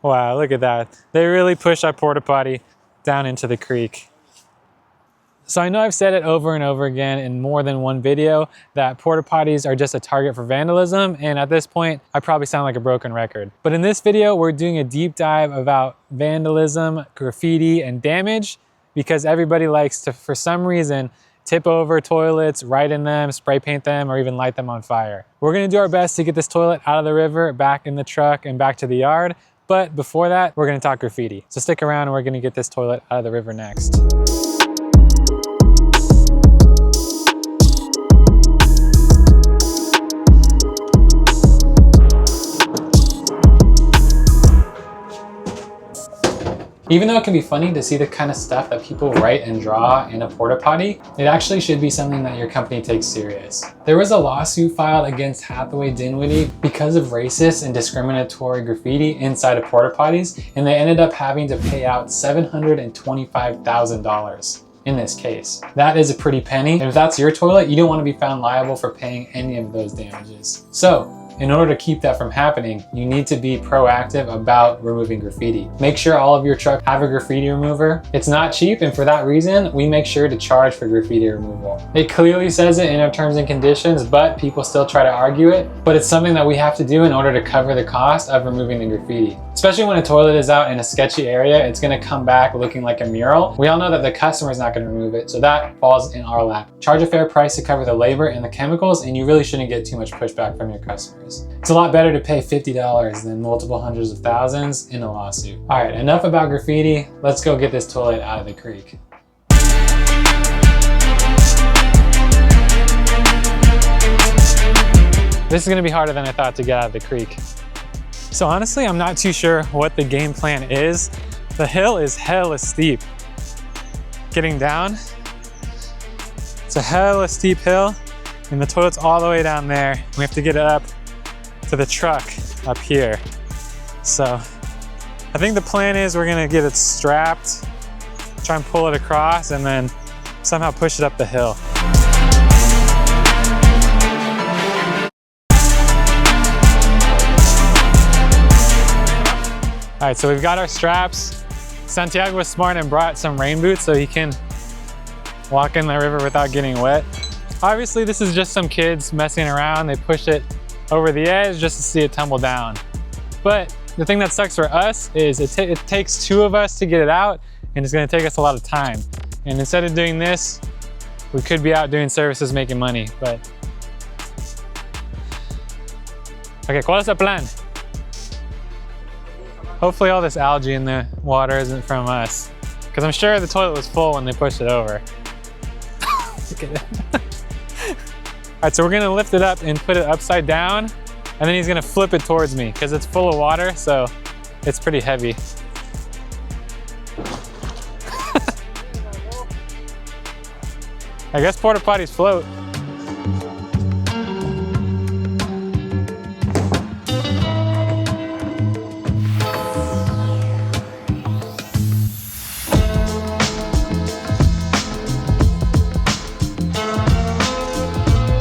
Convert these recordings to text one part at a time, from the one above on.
Wow, look at that. They really pushed our porta potty down into the creek. So I know I've said it over and over again in more than one video that porta potties are just a target for vandalism, and at this point I probably sound like a broken record. But in this video we're doing a deep dive about vandalism, graffiti, and damage, because everybody likes to, for some reason, tip over toilets, write in them, spray paint them, or even light them on fire. We're gonna do our best to get this toilet out of the river, back in the truck, and back to the yard. But before that, we're gonna talk graffiti. So stick around and we're gonna get this toilet out of the river next. Even though it can be funny to see the kind of stuff that people write and draw in a porta potty, it actually should be something that your company takes serious. There was a lawsuit filed against Hathaway Dinwiddie because of racist and discriminatory graffiti inside of porta potties, and they ended up having to pay out $725,000 in this case. That is a pretty penny, and if that's your toilet, you don't want to be found liable for paying any of those damages. So, in order to keep that from happening, you need to be proactive about removing graffiti. Make sure all of your trucks have a graffiti remover. It's not cheap, and for that reason, we make sure to charge for graffiti removal. It clearly says it in our terms and conditions, but people still try to argue it. But it's something that we have to do in order to cover the cost of removing the graffiti. Especially when a toilet is out in a sketchy area, it's gonna come back looking like a mural. We all know that the customer is not gonna remove it, so that falls in our lap. Charge a fair price to cover the labor and the chemicals, and you really shouldn't get too much pushback from your customers. It's a lot better to pay $50 than multiple hundreds of thousands in a lawsuit. All right, enough about graffiti. Let's go get this toilet out of the creek. This is gonna be harder than I thought to get out of the creek. So honestly, I'm not too sure what the game plan is. The hill is hella steep. Getting down, it's a hella steep hill, and the toilet's all the way down there. We have to get it up to the truck up here. So I think the plan is we're gonna get it strapped, try and pull it across, and then somehow push it up the hill. All right, so we've got our straps. Santiago was smart and brought some rain boots so he can walk in the river without getting wet. Obviously, this is just some kids messing around. They push it over the edge just to see it tumble down. But the thing that sucks for us is it takes two of us to get it out, and it's gonna take us a lot of time. And instead of doing this, we could be out doing services making money, but. Okay, ¿cuál es el plan? Hopefully all this algae in the water isn't from us, because I'm sure the toilet was full when they pushed it over. Look at it. All right, so we're gonna lift it up and put it upside down, and then he's gonna flip it towards me because it's full of water, so it's pretty heavy. I guess porta potties float.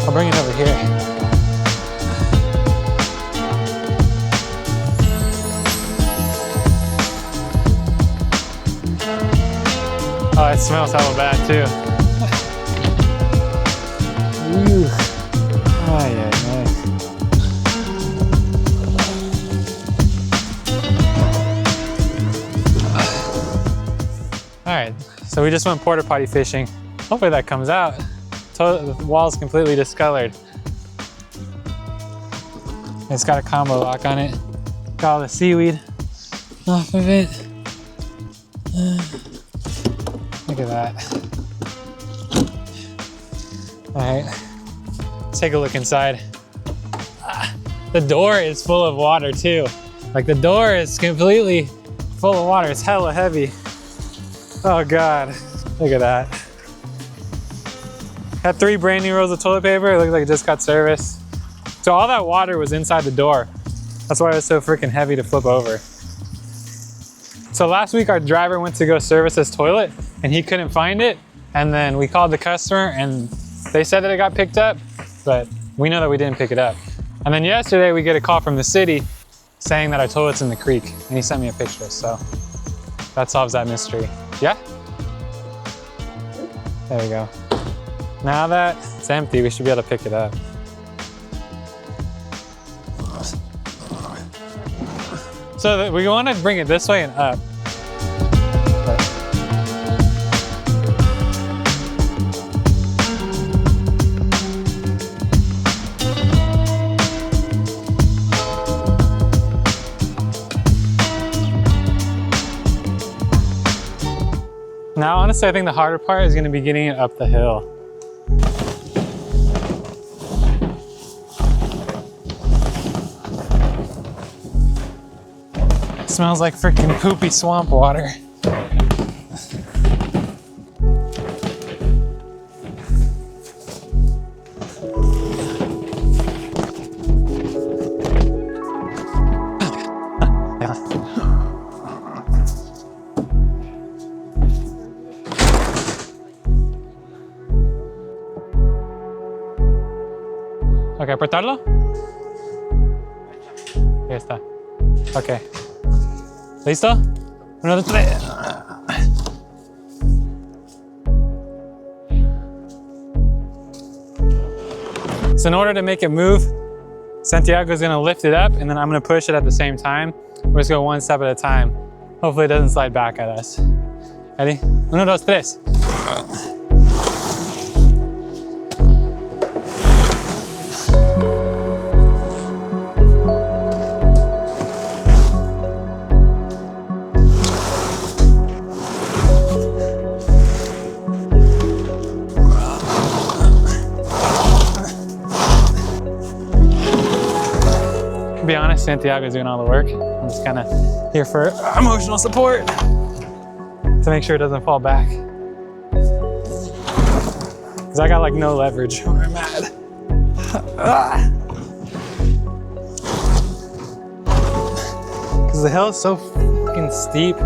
I'll bring it over here. Oh, it smells hella bad too. Ooh. Oh, yeah, nice. All right, so we just went porta potty fishing. Hopefully that comes out. The wall's completely discolored. It's got a combo lock on it. Got all the seaweed off of it. Look at that. All right, let's take a look inside. The door is full of water too. Like the door is completely full of water. It's hella heavy. Oh God, look at that. Had 3 brand new rolls of toilet paper. It looks like it just got serviced. So all that water was inside the door. That's why it was so freaking heavy to flip over. So last week our driver went to go service his toilet and he couldn't find it. And then we called the customer and they said that it got picked up, but we know that we didn't pick it up. And then yesterday we get a call from the city saying that our toilet's in the creek, and he sent me a picture, so that solves that mystery. Yeah? There we go. Now that it's empty, we should be able to pick it up. So we want to bring it this way and up. Now, honestly, I think the harder part is going to be getting it up the hill. It smells like freaking poopy swamp water. Ok, ¿apretarlo? Ahí está. Ok. ¿Listo? 1, 2, 3. So in order to make it move, Santiago's gonna lift it up and then I'm gonna push it at the same time. We're just go one step at a time. Hopefully it doesn't slide back at us. Ready? 1, 2, 3. To be honest, Santiago's doing all the work. I'm just kind of here for emotional support to make sure it doesn't fall back. Because I got like no leverage where I'm at. Because the hill is so fucking steep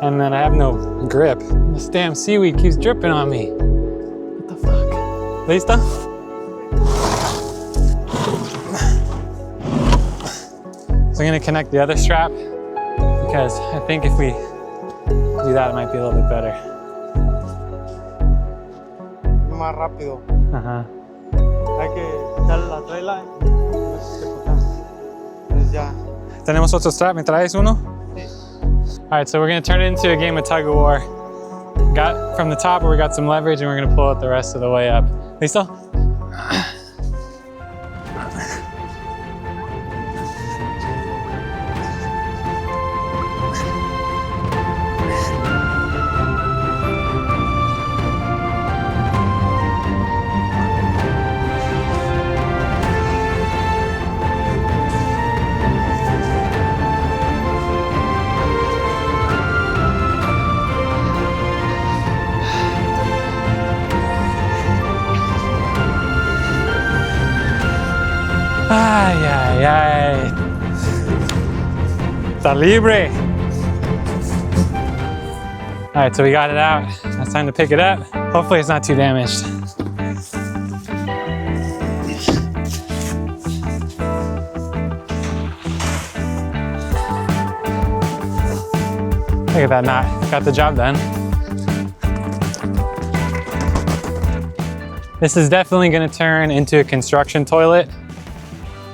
and then I have no grip. This damn seaweed keeps dripping on me. What the fuck? ¿Listo? So I'm gonna connect the other strap because I think if we do that, it might be a little bit better. Más rápido. Uh-huh. Hay que echarle la trela y pues ya. ¿Tenemos otro strap? ¿Me traes uno? Sí. All right, so we're gonna turn it into a game of tug of war. Got from the top where we got some leverage and we're gonna pull it the rest of the way up. ¿Listo? Ay, ay, ay. Está libre. All right, so we got it out. Now it's time to pick it up. Hopefully it's not too damaged. Look at that knot. Got the job done. This is definitely going to turn into a construction toilet.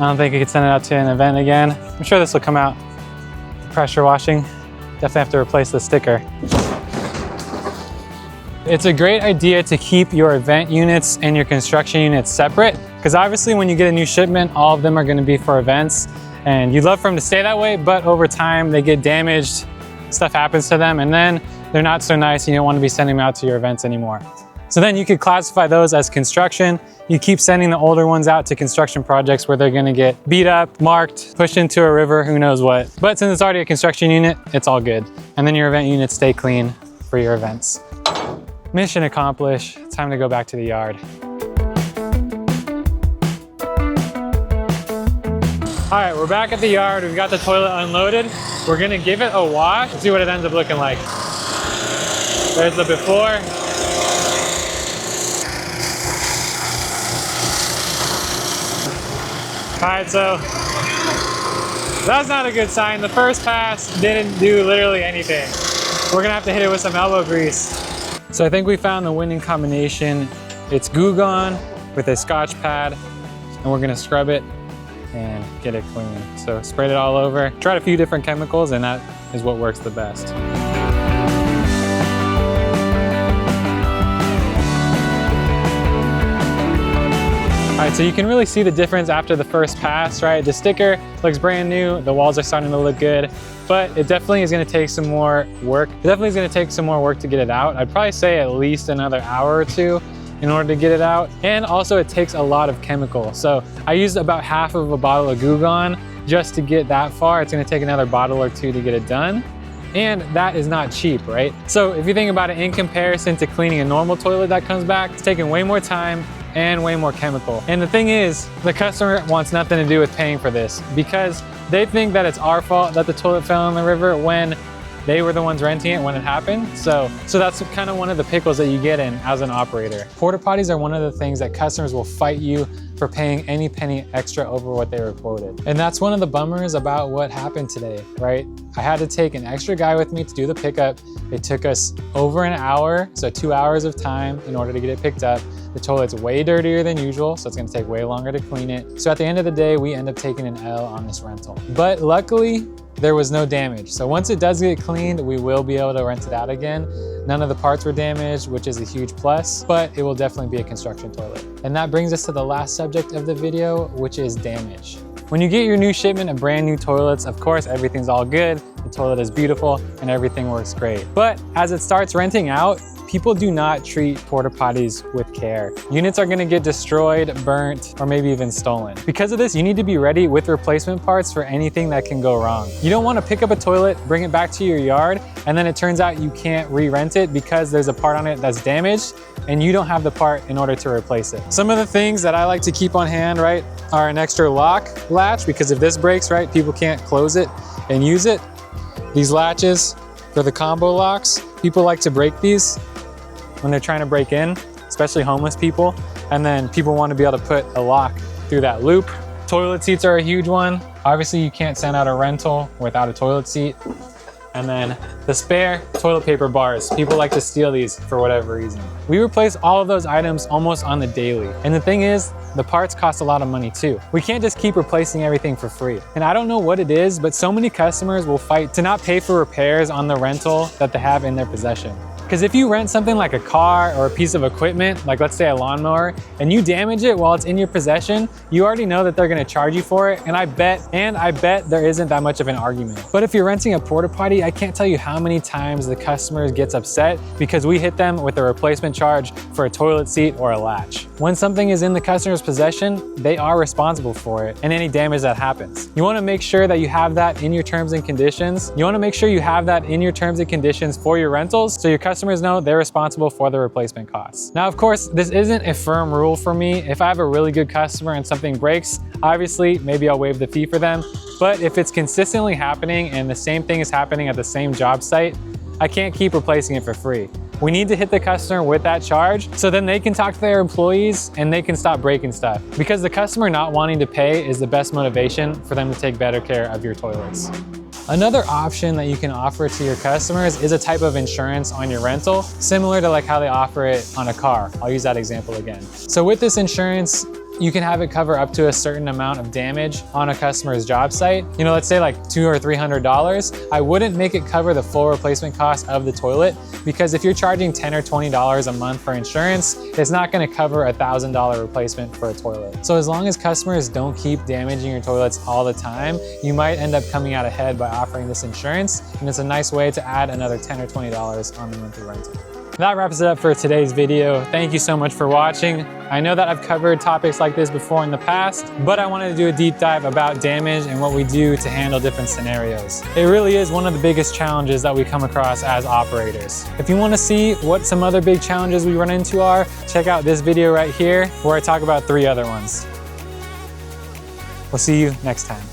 I don't think we could send it out to an event again. I'm sure this will come out pressure washing. Definitely have to replace the sticker. It's a great idea to keep your event units and your construction units separate, because obviously when you get a new shipment, all of them are going to be for events, and you'd love for them to stay that way, but over time they get damaged, stuff happens to them, and then they're not so nice and you don't want to be sending them out to your events anymore. So then you could classify those as construction. You keep sending the older ones out to construction projects where they're gonna get beat up, marked, pushed into a river, who knows what. But since it's already a construction unit, it's all good. And then your event units stay clean for your events. Mission accomplished. It's time to go back to the yard. All right, we're back at the yard. We've got the toilet unloaded. We're gonna give it a wash and see what it ends up looking like. There's the before. All right, so That's not a good sign. The first pass didn't do literally anything. We're gonna have to hit it with some elbow grease. So I think we found the winning combination. It's Goo Gone with a Scotch pad, and we're gonna scrub it and get it clean. So sprayed it all over. Tried a few different chemicals, and that is what works the best. All right, so you can really see the difference after the first pass, right? The sticker looks brand new, the walls are starting to look good, but it definitely is gonna take some more work. It definitely is gonna take some more work to get it out. I'd probably say at least another hour or two in order to get it out. And also it takes a lot of chemical. So I used about half of a bottle of Goo Gone just to get that far. It's gonna take another bottle or two to get it done. And that is not cheap, right? So if you think about it in comparison to cleaning a normal toilet that comes back, it's taking way more time and way more chemical. And the thing is, the customer wants nothing to do with paying for this because they think that it's our fault that the toilet fell in the river when they were the ones renting it when it happened. So that's kind of one of the pickles that you get in as an operator. Porta potties are one of the things that customers will fight you for paying any penny extra over what they were quoted. And that's one of the bummers about what happened today, right? I had to take an extra guy with me to do the pickup. It took us over an hour, so 2 hours of time in order to get it picked up. The toilet's way dirtier than usual, so it's gonna take way longer to clean it. So at the end of the day, we end up taking an L on this rental. But luckily, there was no damage. So once it does get cleaned, we will be able to rent it out again. None of the parts were damaged, which is a huge plus, but it will definitely be a construction toilet. And that brings us to the last subject of the video, which is damage. When you get your new shipment of brand new toilets, of course, everything's all good. The toilet is beautiful and everything works great. But as it starts renting out, people do not treat porta potties with care. Units are gonna get destroyed, burnt, or maybe even stolen. Because of this, you need to be ready with replacement parts for anything that can go wrong. You don't wanna pick up a toilet, bring it back to your yard, and then it turns out you can't re-rent it because there's a part on it that's damaged and you don't have the part in order to replace it. Some of the things that I like to keep on hand, right, are an extra lock latch, because if this breaks, right, people can't close it and use it. These latches for the combo locks, people like to break these when they're trying to break in, especially homeless people. And then people want to be able to put a lock through that loop. Toilet seats are a huge one. Obviously you can't send out a rental without a toilet seat. And then the spare toilet paper bars. People like to steal these for whatever reason. We replace all of those items almost on the daily. And the thing is, the parts cost a lot of money too. We can't just keep replacing everything for free. And I don't know what it is, but so many customers will fight to not pay for repairs on the rental that they have in their possession. Because if you rent something like a car or a piece of equipment, like let's say a lawnmower, and you damage it while it's in your possession, you already know that they're gonna charge you for it, and I bet there isn't that much of an argument. But if you're renting a porta potty, I can't tell you how many times the customer gets upset because we hit them with a replacement charge for a toilet seat or a latch. When something is in the customer's possession, they are responsible for it and any damage that happens. You wanna make sure that you have that in your terms and conditions. You wanna make sure you have that in your terms and conditions for your rentals so your customers know they're responsible for the replacement costs. Now, of course, this isn't a firm rule for me. If I have a really good customer and something breaks, obviously, maybe I'll waive the fee for them. But if it's consistently happening and the same thing is happening at the same job site, I can't keep replacing it for free. We need to hit the customer with that charge so then they can talk to their employees and they can stop breaking stuff. Because the customer not wanting to pay is the best motivation for them to take better care of your toilets. Another option that you can offer to your customers is a type of insurance on your rental, similar to like how they offer it on a car. I'll use that example again. So with this insurance, you can have it cover up to a certain amount of damage on a customer's job site. You know, let's say like $200 or $300. I wouldn't make it cover the full replacement cost of the toilet because if you're charging $10 or $20 a month for insurance, it's not gonna cover a $1,000 replacement for a toilet. So as long as customers don't keep damaging your toilets all the time, you might end up coming out ahead by offering this insurance, and it's a nice way to add another $10 or $20 on the monthly rental. That wraps it up for today's video. Thank you so much for watching. I know that I've covered topics like this before in the past, but I wanted to do a deep dive about damage and what we do to handle different scenarios. It really is one of the biggest challenges that we come across as operators. If you want to see what some other big challenges we run into are, check out this video right here where I talk about 3 other ones. We'll see you next time.